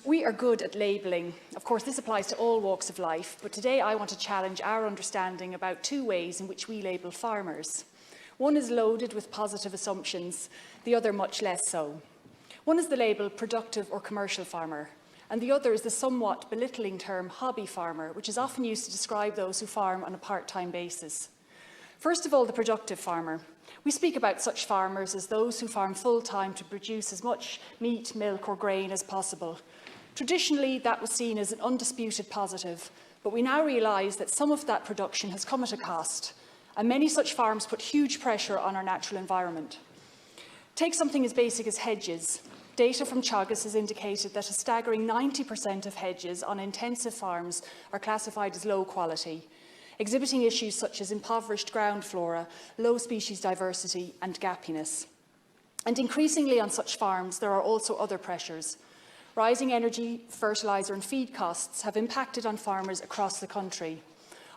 We are good at labelling. Of course, this applies to all walks of life, but today I want to challenge our understanding about two ways in which we label farmers. One is loaded with positive assumptions, the other much less so. One is the label productive or commercial farmer, and the other is the somewhat belittling term hobby farmer, which is often used to describe those who farm on a part-time basis. First of all, the productive farmer. We speak about such farmers as those who farm full-time to produce as much meat, milk or grain as possible. Traditionally, that was seen as an undisputed positive, but we now realise that some of that production has come at a cost, and many such farms put huge pressure on our natural environment. Take something as basic as hedges. Data from Teagasc has indicated that a staggering 90% of hedges on intensive farms are classified as low quality, exhibiting issues such as impoverished ground flora, low species diversity and gappiness. And increasingly on such farms, there are also other pressures. Rising energy, fertiliser and feed costs have impacted on farmers across the country.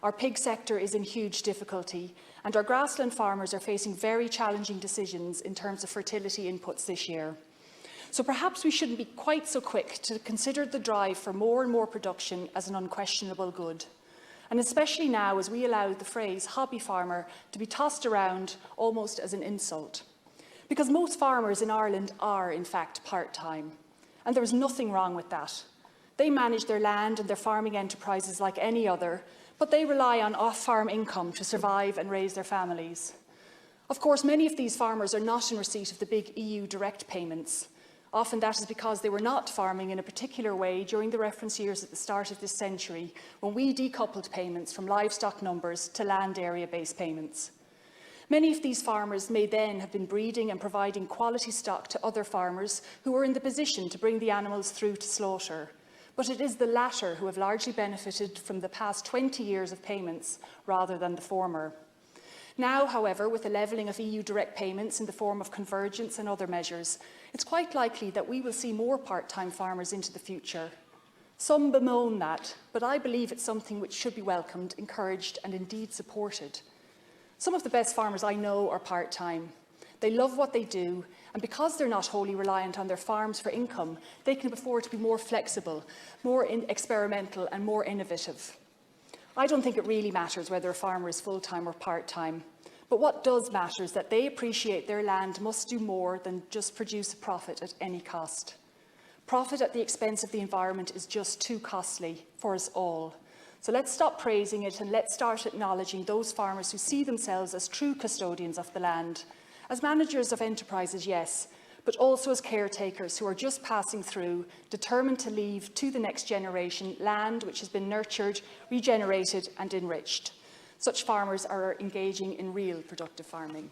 Our pig sector is in huge difficulty, and our grassland farmers are facing very challenging decisions in terms of fertility inputs this year. So perhaps we shouldn't be quite so quick to consider the drive for more and more production as an unquestionable good. And especially now as we allow the phrase hobby farmer to be tossed around almost as an insult. Because most farmers in Ireland are in fact part-time, and there is nothing wrong with that. They manage their land and their farming enterprises like any other, but they rely on off-farm income to survive and raise their families. Of course, many of these farmers are not in receipt of the big EU direct payments. Often that is because they were not farming in a particular way during the reference years at the start of this century, when we decoupled payments from livestock numbers to land area-based payments. Many of these farmers may then have been breeding and providing quality stock to other farmers who were in the position to bring the animals through to slaughter. But it is the latter who have largely benefited from the past 20 years of payments rather than the former. Now, however, with the levelling of EU direct payments in the form of convergence and other measures, it's quite likely that we will see more part-time farmers into the future. Some bemoan that, but I believe it's something which should be welcomed, encouraged and indeed supported. Some of the best farmers I know are part-time. They love what they do, and because they're not wholly reliant on their farms for income, they can afford to be more flexible, more experimental and more innovative. I don't think it really matters whether a farmer is full-time or part-time, but what does matter is that they appreciate their land must do more than just produce a profit at any cost. Profit at the expense of the environment is just too costly for us all. So let's stop praising it and let's start acknowledging those farmers who see themselves as true custodians of the land. As managers of enterprises, yes, but also as caretakers who are just passing through, determined to leave to the next generation land which has been nurtured, regenerated and enriched. Such farmers are engaging in real productive farming.